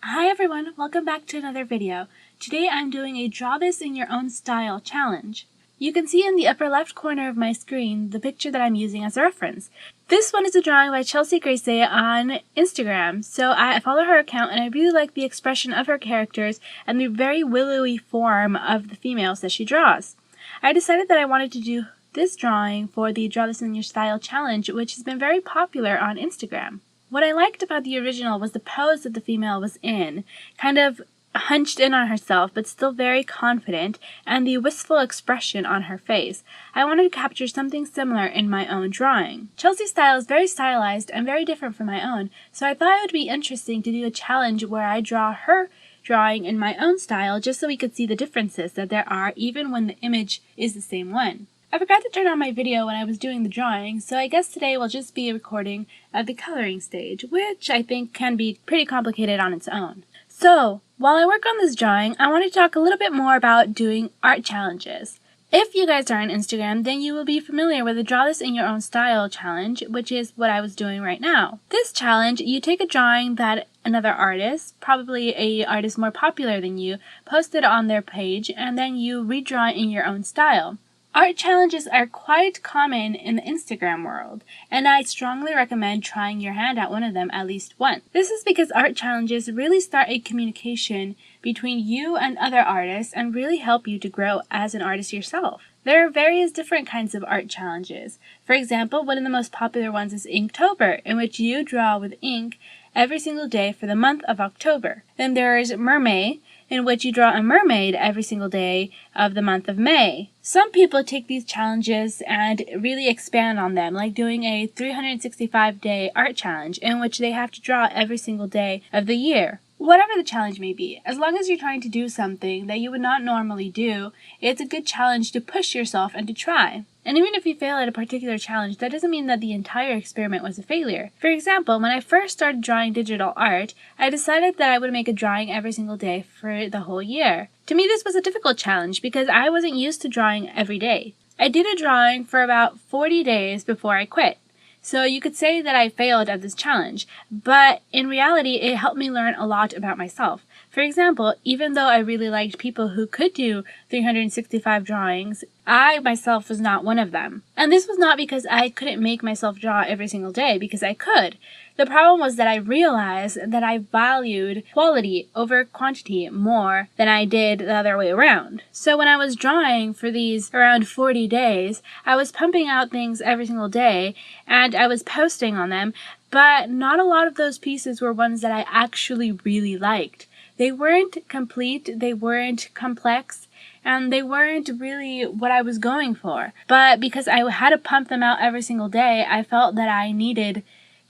Hi everyone, welcome back to another video. Today I'm doing a Draw This in Your Own Style challenge. You can see in the upper left corner of my screen the picture that I'm using as a reference. This one is a drawing by Chelsea Grace on Instagram, so I follow her account and I really like the expression of her characters and the very willowy form of the females that she draws. I decided that I wanted to do this drawing for the Draw This in Your Style challenge, which has been very popular on Instagram. What I liked about the original was the pose that the female was in, kind of hunched in on herself but still very confident, and the wistful expression on her face. I wanted to capture something similar in my own drawing. Chelsea's style is very stylized and very different from my own, so I thought it would be interesting to do a challenge where I draw her drawing in my own style just so we could see the differences that there are even when the image is the same one. I forgot to turn on my video when I was doing the drawing, so I guess today will just be a recording of the coloring stage, which I think can be pretty complicated on its own. So, while I work on this drawing, I want to talk a little bit more about doing art challenges. If you guys are on Instagram, then you will be familiar with the Draw This in Your Own Style challenge, which is what I was doing right now. This challenge, you take a drawing that another artist, probably an artist more popular than you, posted on their page, and then you redraw it in your own style. Art challenges are quite common in the Instagram world, and I strongly recommend trying your hand at one of them at least once. This is because art challenges really start a communication between you and other artists and really help you to grow as an artist yourself. There are various different kinds of art challenges. For example, one of the most popular ones is Inktober, in which you draw with ink every single day for the month of October. Then there is Mermaid, in which you draw a mermaid every single day of the month of May. Some people take these challenges and really expand on them, like doing a 365-day art challenge in which they have to draw every single day of the year. Whatever the challenge may be, as long as you're trying to do something that you would not normally do, it's a good challenge to push yourself and to try. And even if you fail at a particular challenge, that doesn't mean that the entire experiment was a failure. For example, when I first started drawing digital art, I decided that I would make a drawing every single day for the whole year. To me, this was a difficult challenge because I wasn't used to drawing every day. I did a drawing for about 40 days before I quit. So you could say that I failed at this challenge, but in reality, it helped me learn a lot about myself. For example, even though I really liked people who could do 365 drawings, I myself was not one of them. And this was not because I couldn't make myself draw every single day, because I could. The problem was that I realized that I valued quality over quantity more than I did the other way around. So when I was drawing for these around 40 days, I was pumping out things every single day and I was posting on them, but not a lot of those pieces were ones that I actually really liked. They weren't complete, they weren't complex, and they weren't really what I was going for. But because I had to pump them out every single day, I felt that I needed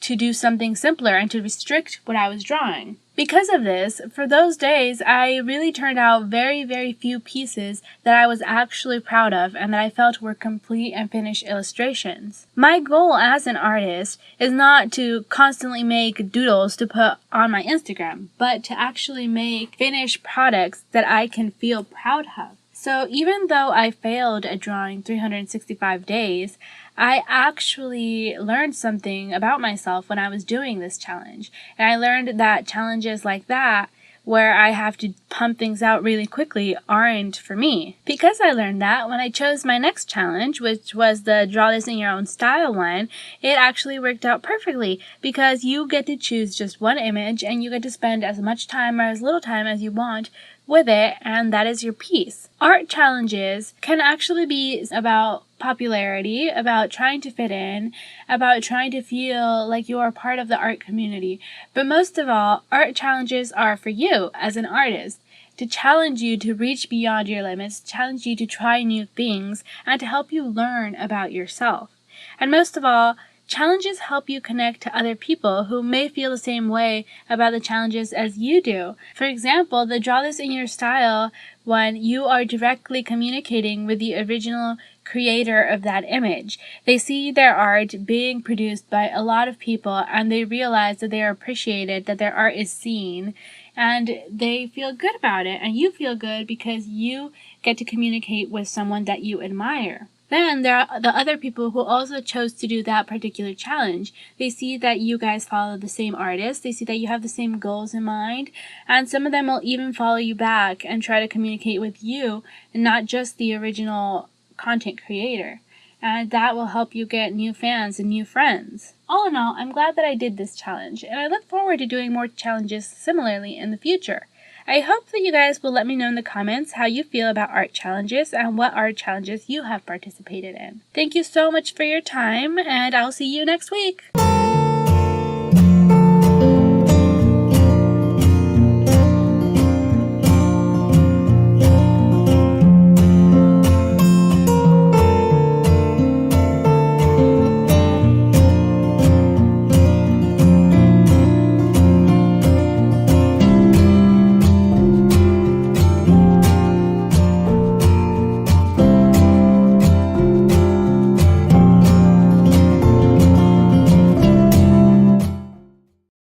to do something simpler and to restrict what I was drawing. Because of this, for those days, I really turned out very, very few pieces that I was actually proud of and that I felt were complete and finished illustrations. My goal as an artist is not to constantly make doodles to put on my Instagram, but to actually make finished products that I can feel proud of. So even though I failed at drawing 365 days, I actually learned something about myself when I was doing this challenge. And I learned that challenges like that, where I have to pump things out really quickly, aren't for me. Because I learned that, when I chose my next challenge, which was the Draw This in Your Own Style one, it actually worked out perfectly because you get to choose just one image and you get to spend as much time or as little time as you want with it, and that is your piece. Art challenges can actually be about popularity, about trying to fit in, about trying to feel like you are part of the art community. But most of all, art challenges are for you as an artist, to challenge you to reach beyond your limits, challenge you to try new things, and to help you learn about yourself. And most of all, challenges help you connect to other people who may feel the same way about the challenges as you do. For example, the Draw This in Your Style one, you are directly communicating with the original creator of that image. They see their art being produced by a lot of people and they realize that they are appreciated, that their art is seen, and they feel good about it, and you feel good because you get to communicate with someone that you admire. Then there are the other people who also chose to do that particular challenge. They see that you guys follow the same artist, they see that you have the same goals in mind, and some of them will even follow you back and try to communicate with you and not just the original content creator. And that will help you get new fans and new friends. All in all, I'm glad that I did this challenge, and I look forward to doing more challenges similarly in the future. I hope that you guys will let me know in the comments how you feel about art challenges and what art challenges you have participated in. Thank you so much for your time, and I'll see you next week!